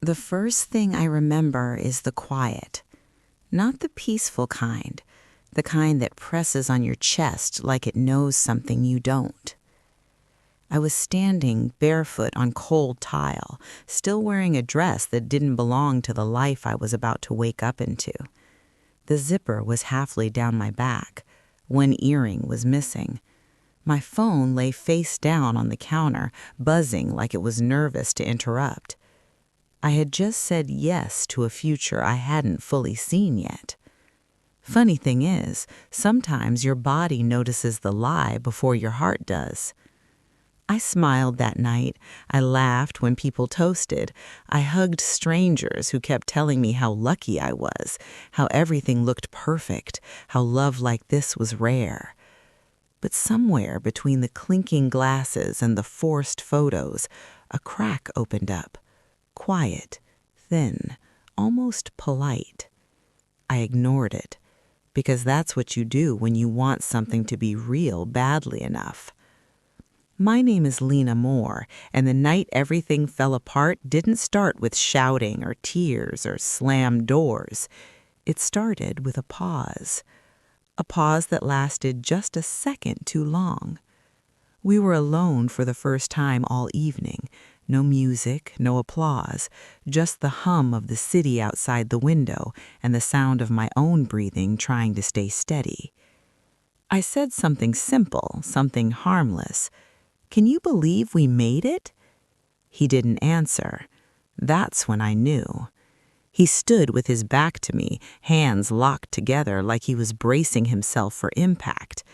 The first thing I remember is the quiet. Not the peaceful kind, the kind that presses on your chest like it knows something you don't. I was standing barefoot on cold tile, still wearing a dress that didn't belong to the life I was about to wake up into. The zipper was halfway down my back. One earring was missing. My phone lay face down on the counter, buzzing like it was nervous to interrupt. I had just said yes to a future I hadn't fully seen yet. Funny thing is, sometimes your body notices the lie before your heart does. I smiled that night. I laughed when people toasted. I hugged strangers who kept telling me how lucky I was, how everything looked perfect, how love like this was rare. But somewhere between the clinking glasses and the forced photos, a crack opened up. Quiet, thin, almost polite. I ignored it, because that's what you do when you want something to be real badly enough. My name is Lena Moore, and the night everything fell apart didn't start with shouting or tears or slammed doors. It started with a pause that lasted just a second too long. We were alone for the first time all evening. No music, no applause, just the hum of the city outside the window and the sound of my own breathing trying to stay steady. I said something simple, something harmless. "Can you believe we made it?" He didn't answer. That's when I knew. He stood with his back to me, hands locked together like he was bracing himself for impact.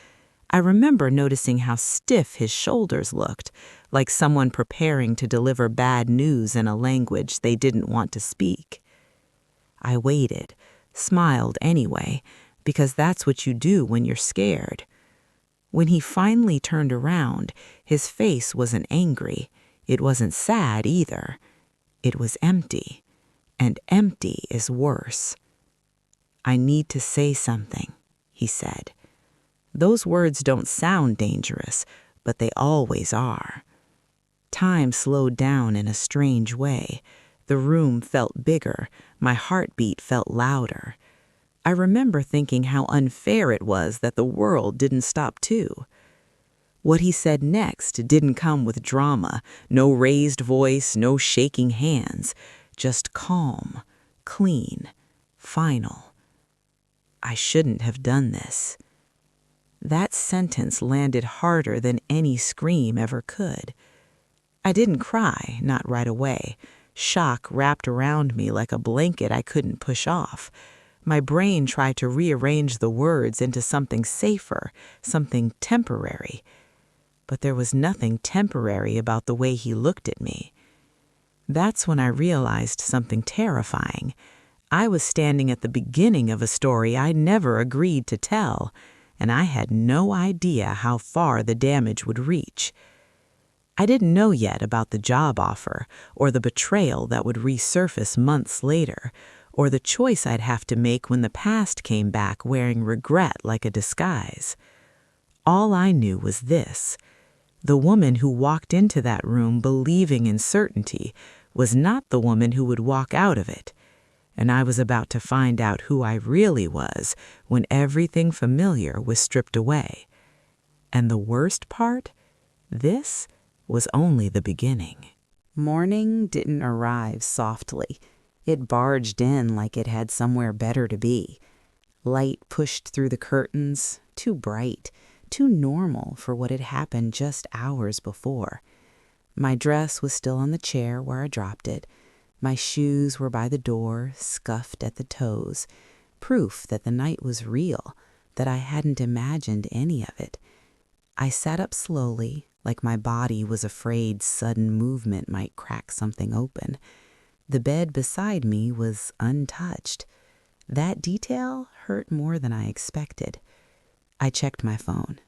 I remember noticing how stiff his shoulders looked, like someone preparing to deliver bad news in a language they didn't want to speak. I waited, smiled anyway, because that's what you do when you're scared. When he finally turned around, his face wasn't angry. It wasn't sad either. It was empty, and empty is worse. "I need to say something," he said. Those words don't sound dangerous, but they always are. Time slowed down in a strange way. The room felt bigger. My heartbeat felt louder. I remember thinking how unfair it was that the world didn't stop too. What he said next didn't come with drama, no raised voice, no shaking hands, just calm, clean, final. "I shouldn't have done this." That sentence landed harder than any scream ever could. I didn't cry, not right away. Shock wrapped around me like a blanket I couldn't push off. My brain tried to rearrange the words into something safer, something temporary. But there was nothing temporary about the way he looked at me. That's when I realized something terrifying. I was standing at the beginning of a story I never agreed to tell, and I had no idea how far the damage would reach. I didn't know yet about the job offer, or the betrayal that would resurface months later, or the choice I'd have to make when the past came back wearing regret like a disguise. All I knew was this: the woman who walked into that room believing in certainty was not the woman who would walk out of it. And I was about to find out who I really was when everything familiar was stripped away. And the worst part? This was only the beginning. Morning didn't arrive softly. It barged in like it had somewhere better to be. Light pushed through the curtains, too bright, too normal for what had happened just hours before. My dress was still on the chair where I dropped it. My shoes were by the door, scuffed at the toes, proof that the night was real, that I hadn't imagined any of it. I sat up slowly, like my body was afraid sudden movement might crack something open. The bed beside me was untouched. That detail hurt more than I expected. I checked my phone.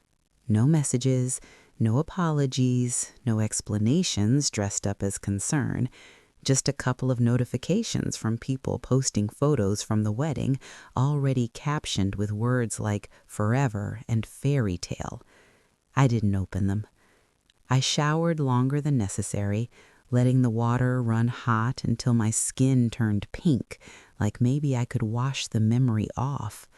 No messages, no apologies, no explanations dressed up as concern. Just a couple of notifications from people posting photos from the wedding, already captioned with words like forever and fairy tale. I didn't open them. I showered longer than necessary, letting the water run hot until my skin turned pink, like maybe I could wash the memory off.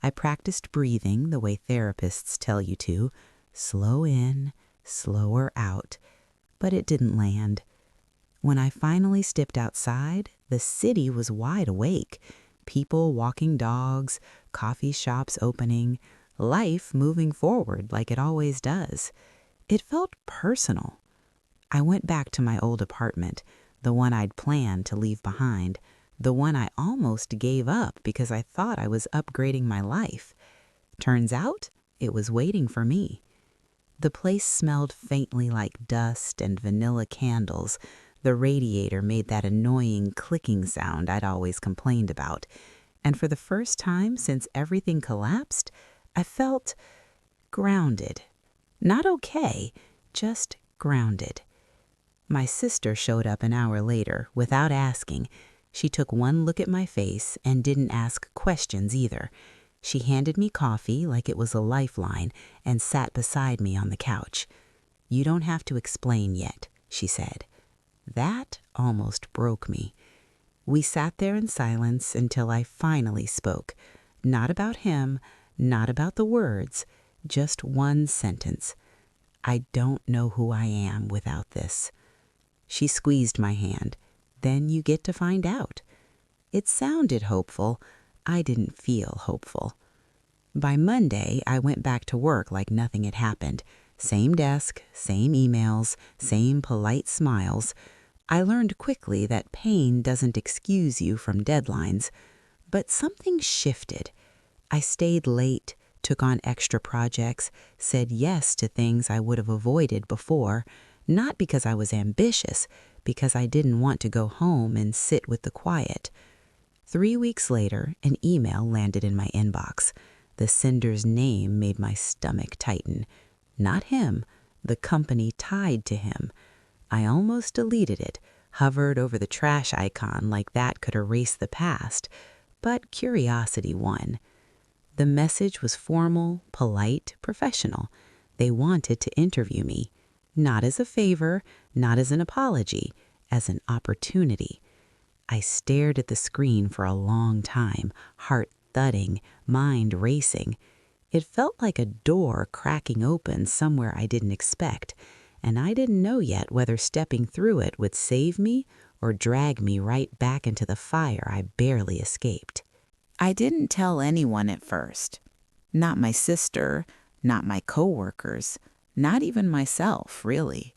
I practiced breathing the way therapists tell you to, slow in, slower out, but it didn't land. When I finally stepped outside, the city was wide awake. People walking dogs, coffee shops opening, life moving forward like it always does. It felt personal. I went back to my old apartment, the one I'd planned to leave behind, the one I almost gave up because I thought I was upgrading my life. Turns out, it was waiting for me. The place smelled faintly like dust and vanilla candles. The radiator made that annoying clicking sound I'd always complained about. And for the first time since everything collapsed, I felt grounded. Not okay, just grounded. My sister showed up an hour later without asking. She took one look at my face and didn't ask questions either. She handed me coffee like it was a lifeline and sat beside me on the couch. "You don't have to explain yet," she said. That almost broke me. We sat there in silence until I finally spoke. Not about him, not about the words, just one sentence. "I don't know who I am without this." She squeezed my hand. "Then you get to find out." It sounded hopeful. I didn't feel hopeful. By Monday, I went back to work like nothing had happened. Same desk, same emails, same polite smiles. I learned quickly that pain doesn't excuse you from deadlines. But something shifted. I stayed late, took on extra projects, said yes to things I would have avoided before, not because I was ambitious, because I didn't want to go home and sit with the quiet. 3 weeks later, an email landed in my inbox. The sender's name made my stomach tighten. Not him, the company tied to him. I almost deleted it, hovered over the trash icon like that could erase the past, but curiosity won. The message was formal, polite, professional. They wanted to interview me, not as a favor, not as an apology, as an opportunity. I stared at the screen for a long time, heart thudding, mind racing. It felt like a door cracking open somewhere I didn't expect, and I didn't know yet whether stepping through it would save me or drag me right back into the fire I barely escaped. I didn't tell anyone at first. Not my sister, not my coworkers, not even myself, really.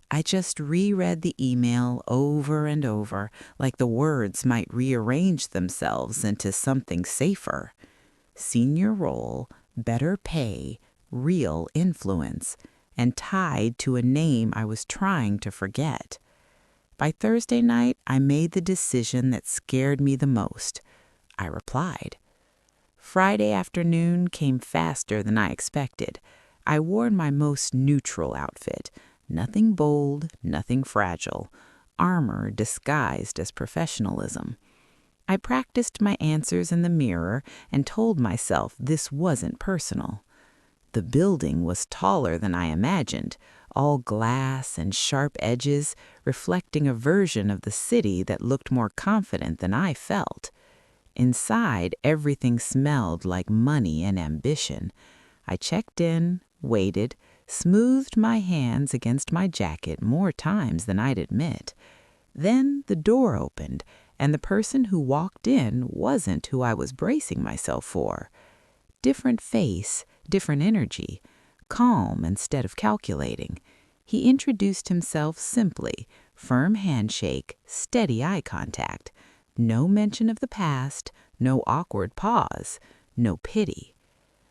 I just reread the email over and over, like the words might rearrange themselves into something safer. Senior role, better pay, real influence, and tied to a name I was trying to forget. By Thursday night, I made the decision that scared me the most. I replied. Friday afternoon came faster than I expected. I wore my most neutral outfit. Nothing bold, nothing fragile. Armor disguised as professionalism. I practiced my answers in the mirror and told myself this wasn't personal. The building was taller than I imagined, all glass and sharp edges, reflecting a version of the city that looked more confident than I felt. Inside, everything smelled like money and ambition. I checked in, waited, smoothed my hands against my jacket more times than I'd admit. Then the door opened, and the person who walked in wasn't who I was bracing myself for. Different face, different energy, calm instead of calculating. He introduced himself simply, firm handshake, steady eye contact. No mention of the past, no awkward pause, no pity.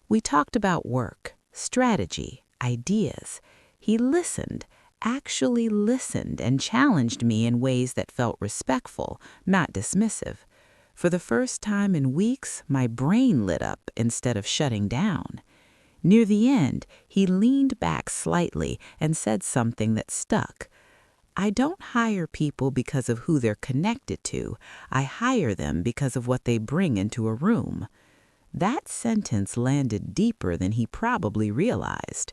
We talked about work, strategy, ideas. He listened, actually listened, and challenged me in ways that felt respectful, not dismissive. For the first time in weeks, my brain lit up instead of shutting down. Near the end, he leaned back slightly and said something that stuck. "I don't hire people because of who they're connected to. I hire them because of what they bring into a room." That sentence landed deeper than he probably realized.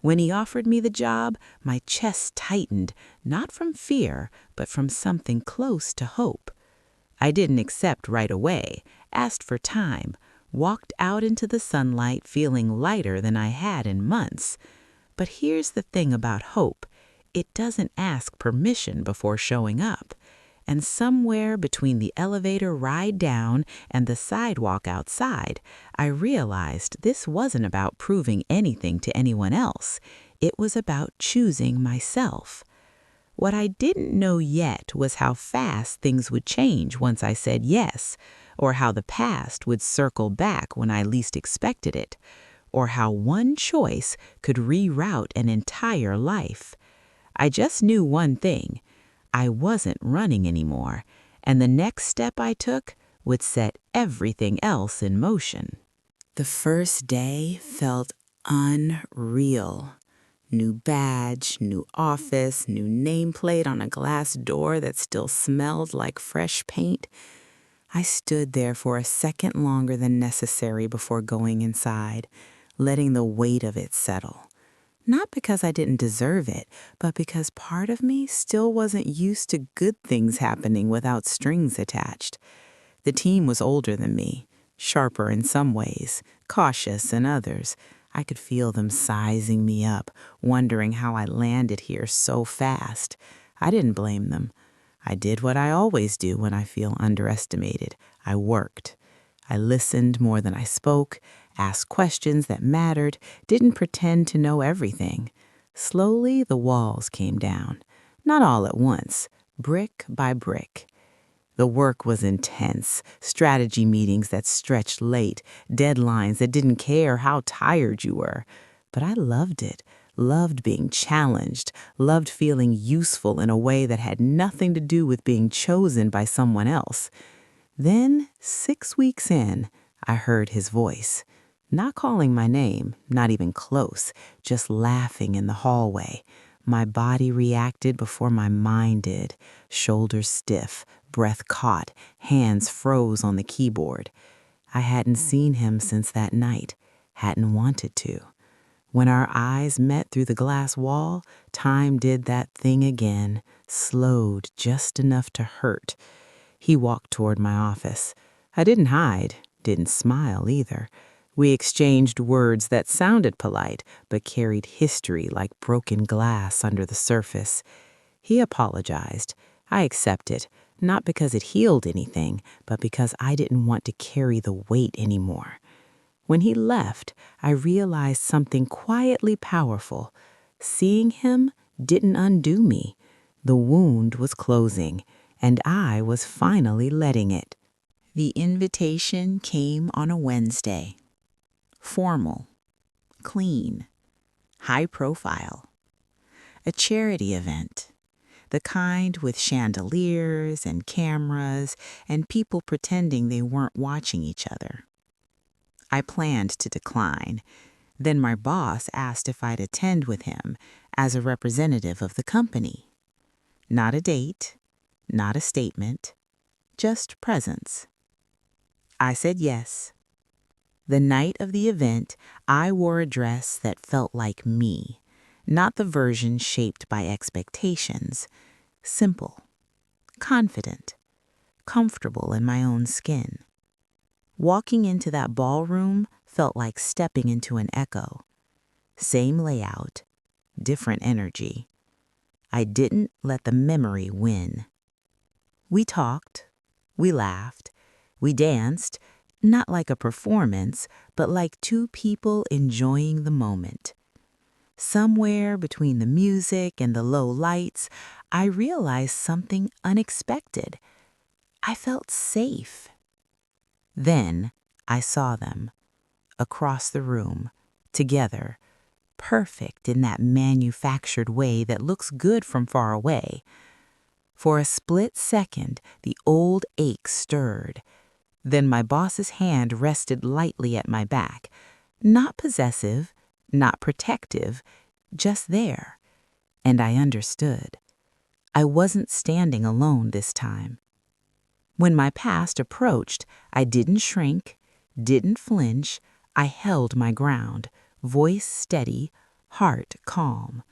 When he offered me the job, my chest tightened, not from fear, but from something close to hope. I didn't accept right away, asked for time, walked out into the sunlight feeling lighter than I had in months. But here's the thing about hope. It doesn't ask permission before showing up. And somewhere between the elevator ride down and the sidewalk outside, I realized this wasn't about proving anything to anyone else. It was about choosing myself. What I didn't know yet was how fast things would change once I said yes, or how the past would circle back when I least expected it, or how one choice could reroute an entire life. I just knew one thing. I wasn't running anymore, and the next step I took would set everything else in motion. The first day felt unreal. New badge, new office, new nameplate on a glass door that still smelled like fresh paint. I stood there for a second longer than necessary before going inside, letting the weight of it settle. Not because I didn't deserve it, but because part of me still wasn't used to good things happening without strings attached. The team was older than me, sharper in some ways, cautious in others. I could feel them sizing me up, wondering how I landed here so fast. I didn't blame them. I did what I always do when I feel underestimated. I worked. I listened more than I spoke, asked questions that mattered, didn't pretend to know everything. Slowly, the walls came down. Not all at once, brick by brick. The work was intense, strategy meetings that stretched late, deadlines that didn't care how tired you were. But I loved it, loved being challenged, loved feeling useful in a way that had nothing to do with being chosen by someone else. Then, 6 weeks in, I heard his voice. Not calling my name, not even close, just laughing in the hallway. My body reacted before my mind did. Shoulders stiff, breath caught, hands froze on the keyboard. I hadn't seen him since that night, hadn't wanted to. When our eyes met through the glass wall, time did that thing again, slowed just enough to hurt. He walked toward my office. I didn't hide, didn't smile either. We exchanged words that sounded polite, but carried history like broken glass under the surface. He apologized. I accepted, not because it healed anything, but because I didn't want to carry the weight anymore. When he left, I realized something quietly powerful. Seeing him didn't undo me. The wound was closing, and I was finally letting it. The invitation came on a Wednesday. Formal, clean, high profile. A charity event. The kind with chandeliers and cameras and people pretending they weren't watching each other. I planned to decline. Then my boss asked if I'd attend with him as a representative of the company. Not a date, not a statement, just presence. I said yes. The night of the event, I wore a dress that felt like me, not the version shaped by expectations. Simple, confident, comfortable in my own skin. Walking into that ballroom felt like stepping into an echo. Same layout, different energy. I didn't let the memory win. We talked, we laughed, we danced, not like a performance, but like two people enjoying the moment. Somewhere between the music and the low lights, I realized something unexpected. I felt safe. Then I saw them, across the room, together, perfect in that manufactured way that looks good from far away. For a split second, the old ache stirred. Then my boss's hand rested lightly at my back, not possessive, not protective, just there. And I understood. I wasn't standing alone this time. When my past approached, I didn't shrink, didn't flinch. I held my ground, voice steady, heart calm.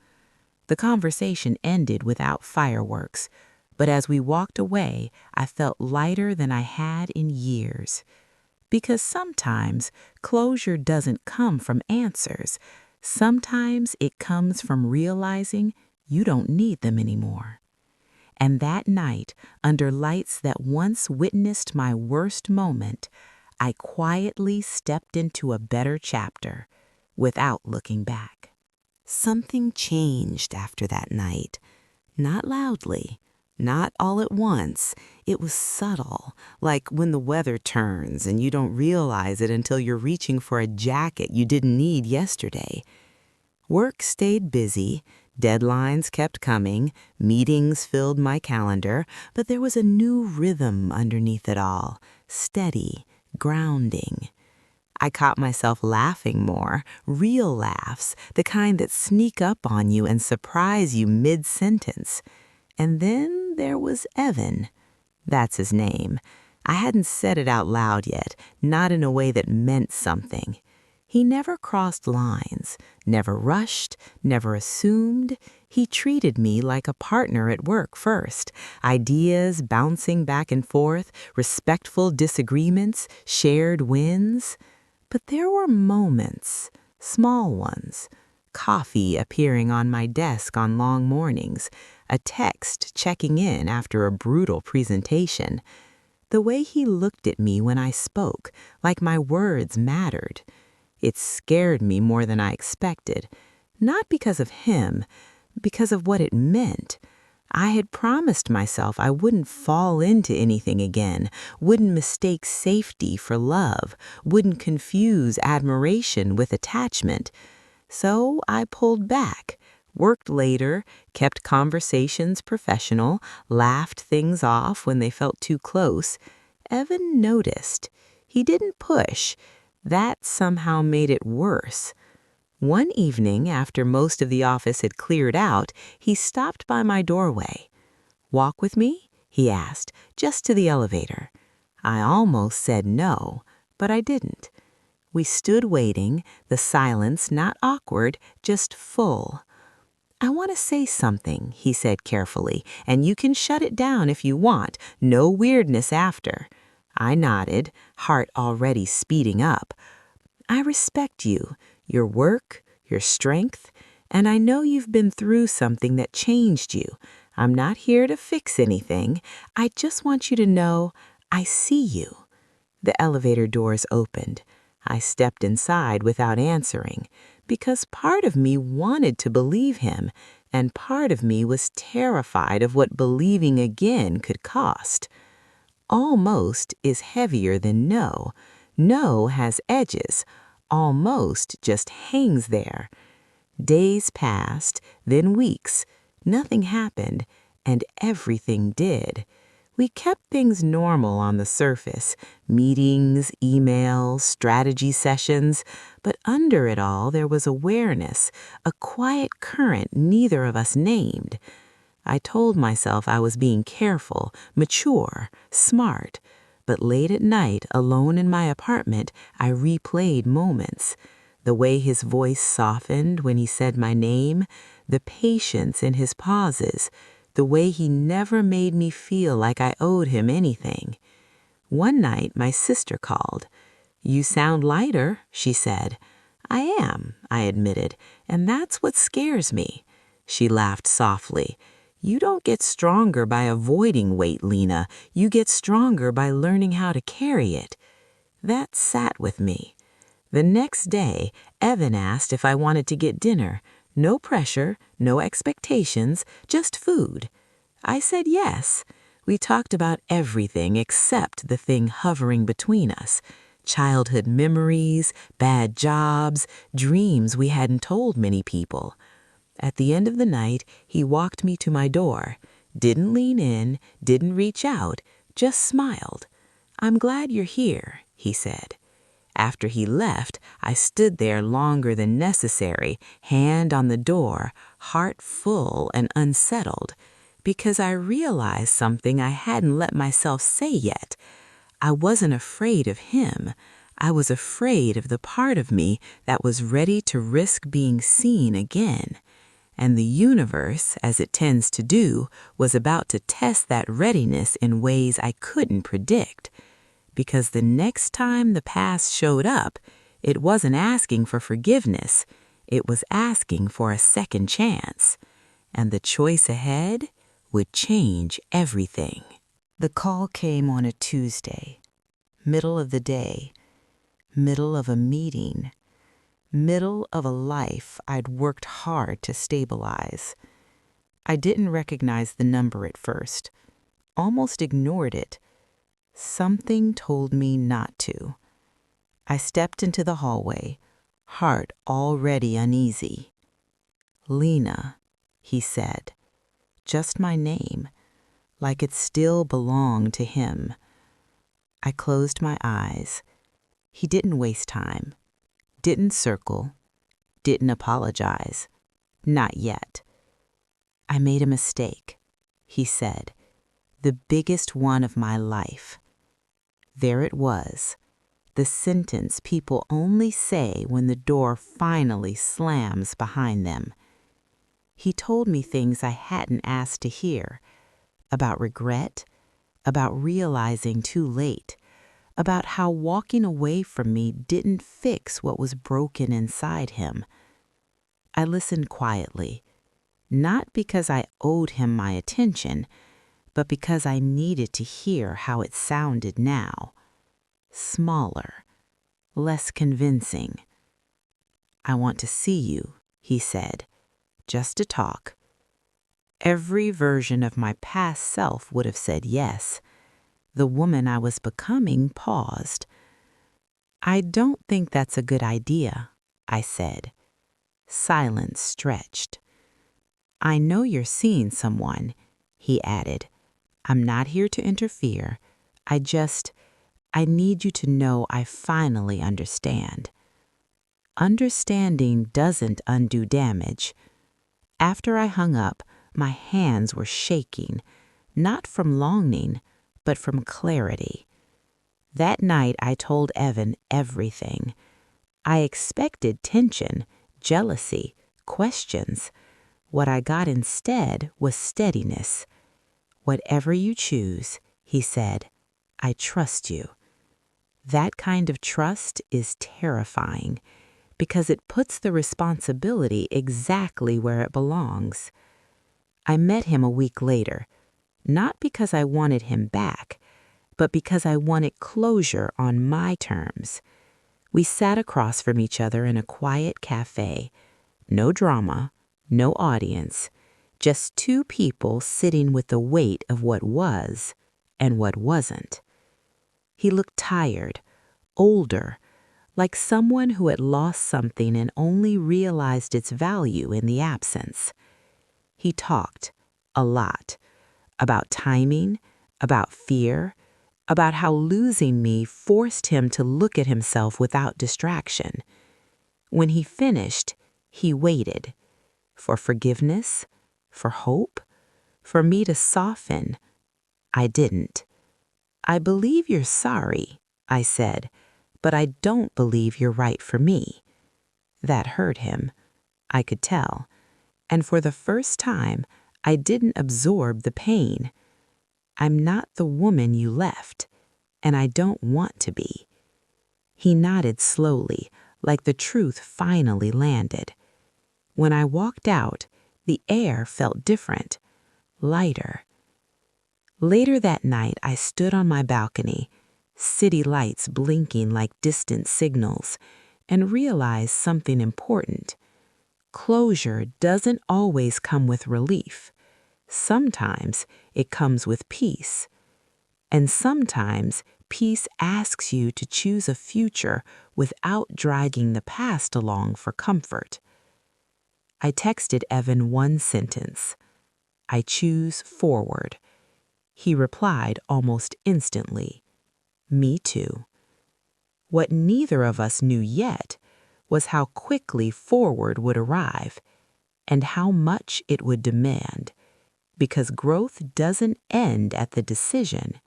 The conversation ended without fireworks, but as we walked away, I felt lighter than I had in years. Because sometimes closure doesn't come from answers. Sometimes it comes from realizing you don't need them anymore. And that night, under lights that once witnessed my worst moment, I quietly stepped into a better chapter without looking back. Something changed after that night. Not loudly, not all at once. It was subtle, like when the weather turns and you don't realize it until you're reaching for a jacket you didn't need yesterday. Work stayed busy, deadlines kept coming, meetings filled my calendar, but there was a new rhythm underneath it all, steady, grounding. I caught myself laughing more, real laughs, the kind that sneak up on you and surprise you mid-sentence. And then there was Evan. That's his name. I hadn't said it out loud yet, not in a way that meant something. He never crossed lines, never rushed, never assumed. He treated me like a partner at work first, ideas bouncing back and forth, respectful disagreements, shared wins. But there were moments, small ones, coffee appearing on my desk on long mornings, a text checking in after a brutal presentation. The way he looked at me when I spoke, like my words mattered. It scared me more than I expected, not because of him, because of what it meant. I had promised myself I wouldn't fall into anything again, wouldn't mistake safety for love, wouldn't confuse admiration with attachment. So I pulled back, worked later, kept conversations professional, laughed things off when they felt too close. Evan noticed. He didn't push. That somehow made it worse. One evening, after most of the office had cleared out, he stopped by my doorway. "Walk with me?" he asked, "just to the elevator." I almost said no, but I didn't. We stood waiting, the silence not awkward, just full. "I want to say something," he said carefully, "and you can shut it down if you want. No weirdness after." I nodded, heart already speeding up. "I respect you, your work, your strength, and I know you've been through something that changed you. I'm not here to fix anything. I just want you to know I see you." The elevator doors opened. I stepped inside without answering, because part of me wanted to believe him, and part of me was terrified of what believing again could cost. Almost is heavier than no. No has edges. Almost just hangs there. Days passed, then weeks. Nothing happened, and everything did. We kept things normal on the surface, meetings, emails, strategy sessions, but under it all there was awareness, a quiet current neither of us named. I told myself I was being careful, mature, smart, but late at night, alone in my apartment, I replayed moments. The way his voice softened when he said my name, the patience in his pauses, the way he never made me feel like I owed him anything. One night, my sister called. "You sound lighter," she said. "I am," I admitted, "and that's what scares me." She laughed softly. "You don't get stronger by avoiding weight, Lena. You get stronger by learning how to carry it." That sat with me. The next day, Evan asked if I wanted to get dinner. No pressure, no expectations, just food. I said yes. We talked about everything except the thing hovering between us. Childhood memories, bad jobs, dreams we hadn't told many people. At the end of the night, he walked me to my door. Didn't lean in, didn't reach out, just smiled. "I'm glad you're here," he said. After he left, I stood there longer than necessary, hand on the door, heart full and unsettled, because I realized something I hadn't let myself say yet. I wasn't afraid of him. I was afraid of the part of me that was ready to risk being seen again, and the universe, as it tends to do, was about to test that readiness in ways I couldn't predict, because the next time the past showed up, it wasn't asking for forgiveness, it was asking for a second chance, and the choice ahead would change everything. The call came on a Tuesday, middle of the day, middle of a meeting, middle of a life I'd worked hard to stabilize. I didn't recognize the number at first, almost ignored it. Something told me not to. I stepped into the hallway, heart already uneasy. "Lena," he said, just my name, like it still belonged to him. I closed my eyes. He didn't waste time, didn't circle, didn't apologize. Not yet. "I made a mistake," he said, "the biggest one of my life." There it was, the sentence people only say when the door finally slams behind them. He told me things I hadn't asked to hear, about regret, about realizing too late, about how walking away from me didn't fix what was broken inside him. I listened quietly, not because I owed him my attention, but because I needed to hear how it sounded now. Smaller, less convincing. "I want to see you," he said, "just to talk." Every version of my past self would have said yes. The woman I was becoming paused. "I don't think that's a good idea," I said. Silence stretched. "I know you're seeing someone," he added. "I'm not here to interfere. I need you to know I finally understand." Understanding doesn't undo damage. After I hung up, my hands were shaking, not from longing, but from clarity. That night I told Evan everything. I expected tension, jealousy, questions. What I got instead was steadiness. "Whatever you choose," he said, "I trust you." That kind of trust is terrifying because it puts the responsibility exactly where it belongs. I met him a week later, not because I wanted him back, but because I wanted closure on my terms. We sat across from each other in a quiet cafe. No drama, no audience, just two people sitting with the weight of what was and what wasn't. He looked tired, older, like someone who had lost something and only realized its value in the absence. He talked, a lot, about timing, about fear, about how losing me forced him to look at himself without distraction. When he finished, he waited. For forgiveness, for hope, for me to soften. I didn't. "I believe you're sorry," I said, "but I don't believe you're right for me." That hurt him. I could tell. And for the first time, I didn't absorb the pain. "I'm not the woman you left, and I don't want to be." He nodded slowly, like the truth finally landed. When I walked out, the air felt different, lighter. Later that night, I stood on my balcony, city lights blinking like distant signals, and realized something important. Closure doesn't always come with relief. Sometimes it comes with peace. And sometimes peace asks you to choose a future without dragging the past along for comfort. I texted Evan one sentence: "I choose forward." He replied almost instantly, "Me too." What neither of us knew yet was how quickly forward would arrive and how much it would demand, because growth doesn't end at the decision,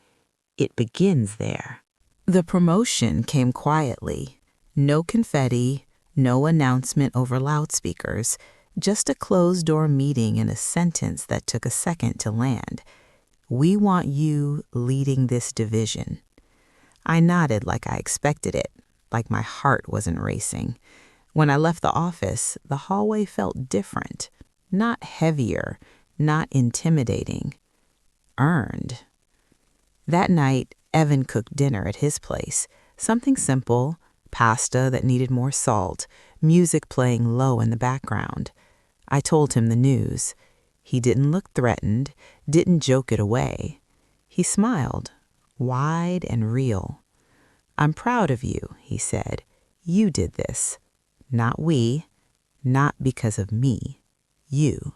it begins there. The promotion came quietly. No confetti, no announcement over loudspeakers, just a closed-door meeting and a sentence that took a second to land. "We want you leading this division." I nodded like I expected it, like my heart wasn't racing. When I left the office, the hallway felt different. Not heavier, not intimidating. Earned. That night, Evan cooked dinner at his place. Something simple, pasta that needed more salt, music playing low in the background. I told him the news. He didn't look threatened, didn't joke it away. He smiled, wide and real. "I'm proud of you," he said. "You did this. Not we, not because of me. You."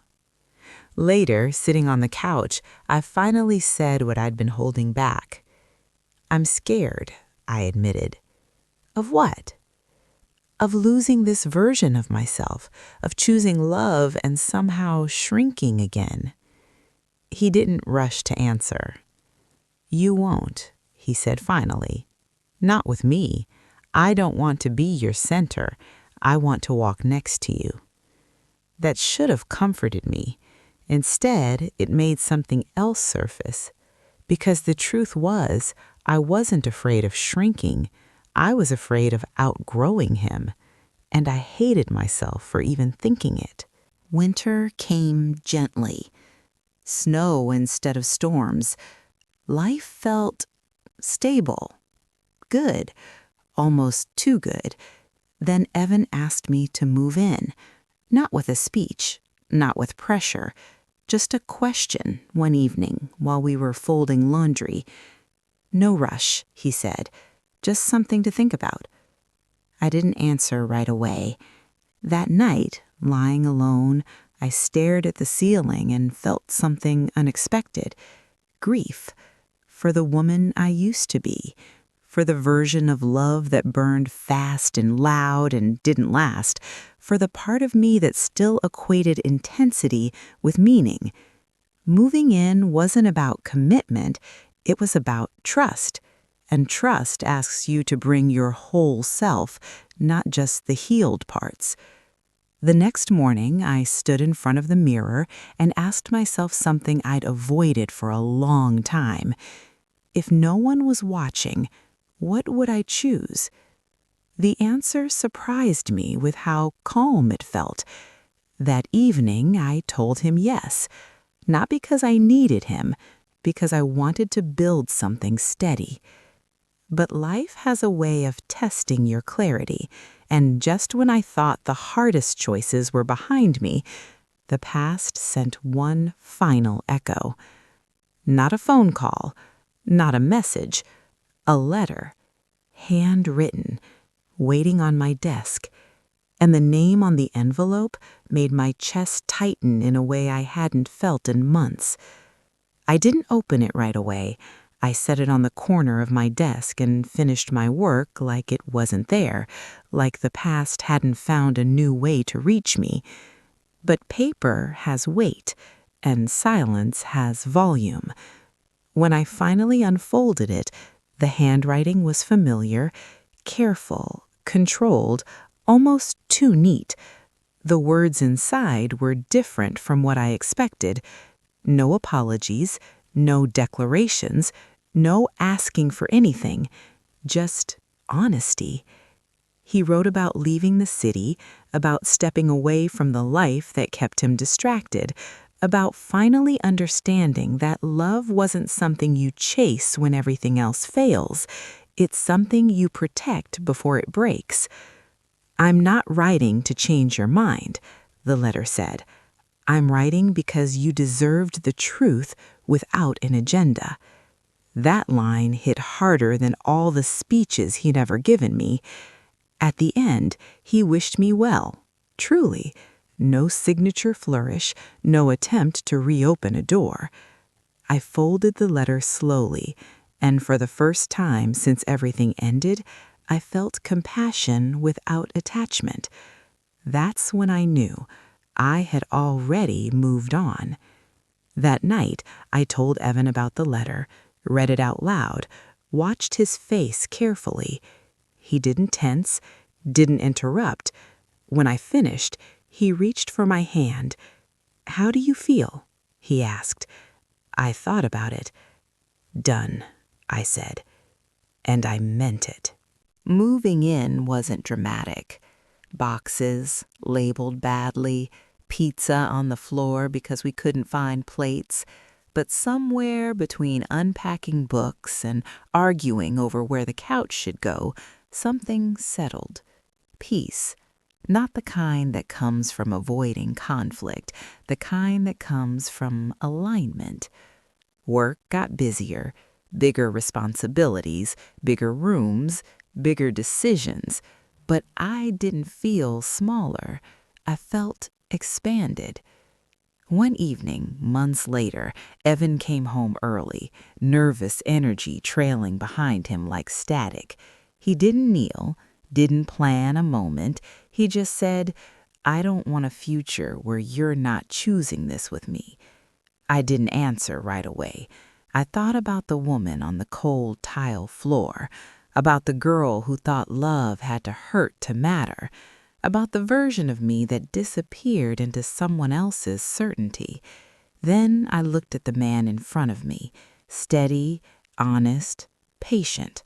Later, sitting on the couch, I finally said what I'd been holding back. "I'm scared," I admitted. "Of what?" "Of losing this version of myself, of choosing love and somehow shrinking again." He didn't rush to answer. "You won't," he said finally. "Not with me. I don't want to be your center. I want to walk next to you." That should have comforted me. Instead, it made something else surface. Because the truth was, I wasn't afraid of shrinking. I was afraid of outgrowing him. And I hated myself for even thinking it. Winter came gently. Snow instead of storms. Life felt stable. Good. Almost too good. Then Evan asked me to move in. Not with a speech, not with pressure. Just a question one evening while we were folding laundry. "No rush," he said. "Just something to think about." I didn't answer right away. That night, lying alone, I stared at the ceiling and felt something unexpected. Grief. For the woman I used to be. For the version of love that burned fast and loud and didn't last. For the part of me that still equated intensity with meaning. Moving in wasn't about commitment, it was about trust. And trust asks you to bring your whole self, not just the healed parts. The next morning, I stood in front of the mirror and asked myself something I'd avoided for a long time. If no one was watching, what would I choose? The answer surprised me with how calm it felt. That evening, I told him yes, not because I needed him, because I wanted to build something steady. But life has a way of testing your clarity, and just when I thought the hardest choices were behind me, the past sent one final echo. Not a phone call, not a message, a letter, handwritten, waiting on my desk, and the name on the envelope made my chest tighten in a way I hadn't felt in months. I didn't open it right away. I set it on the corner of my desk and finished my work like it wasn't there, like the past hadn't found a new way to reach me. But paper has weight, and silence has volume. When I finally unfolded it, the handwriting was familiar, careful, controlled, almost too neat. The words inside were different from what I expected. No apologies, no declarations, no asking for anything, just honesty. He wrote about leaving the city, about stepping away from the life that kept him distracted, about finally understanding that love wasn't something you chase when everything else fails. It's something you protect before it breaks. "I'm not writing to change your mind," the letter said. "I'm writing because you deserved the truth without an agenda." That line hit harder than all the speeches he'd ever given me. At the end, he wished me well, truly. No signature flourish, no attempt to reopen a door. I folded the letter slowly, and for the first time since everything ended, I felt compassion without attachment. That's when I knew I had already moved on. That night, I told Evan about the letter, read it out loud, watched his face carefully. He didn't tense, didn't interrupt. When I finished, he reached for my hand. "How do you feel?" he asked. I thought about it. "Done," I said, and I meant it. Moving in wasn't dramatic. Boxes labeled badly, pizza on the floor because we couldn't find plates, but somewhere between unpacking books and arguing over where the couch should go, something settled. Peace. Not the kind that comes from avoiding conflict, the kind that comes from alignment. Work got busier, bigger responsibilities, bigger rooms, bigger decisions, but I didn't feel smaller. I felt expanded. One evening, months later, Evan came home early, nervous energy trailing behind him like static. He didn't kneel, didn't plan a moment. He just said, "I don't want a future where you're not choosing this with me." I didn't answer right away. I thought about the woman on the cold tile floor, about the girl who thought love had to hurt to matter, about the version of me that disappeared into someone else's certainty. Then I looked at the man in front of me, steady, honest, patient.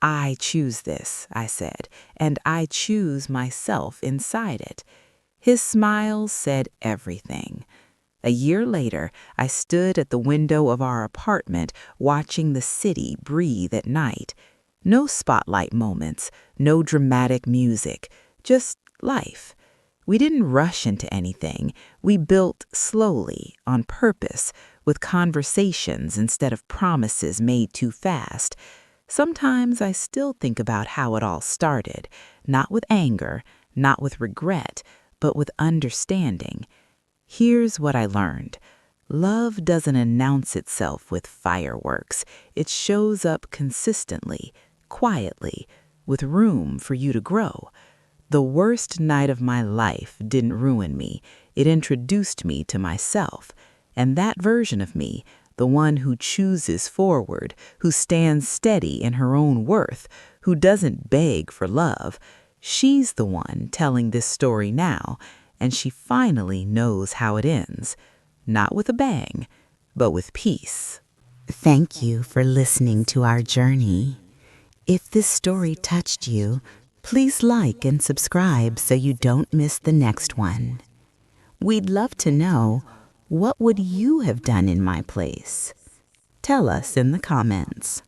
"I choose this," I said, "and I choose myself inside it." His smile said everything. A year later, I stood at the window of our apartment watching the city breathe at night. No spotlight moments, no dramatic music, just life. We didn't rush into anything. We built slowly, on purpose, with conversations instead of promises made too fast. Sometimes I still think about how it all started, not with anger, not with regret, but with understanding. Here's what I learned. Love doesn't announce itself with fireworks. It shows up consistently, quietly, with room for you to grow. The worst night of my life didn't ruin me. It introduced me to myself. And that version of me, the one who chooses forward, who stands steady in her own worth, who doesn't beg for love, she's the one telling this story now, and she finally knows how it ends. Not with a bang, but with peace. Thank you for listening to our journey. If this story touched you, please like and subscribe so you don't miss the next one. We'd love to know, what would you have done in my place? Tell us in the comments.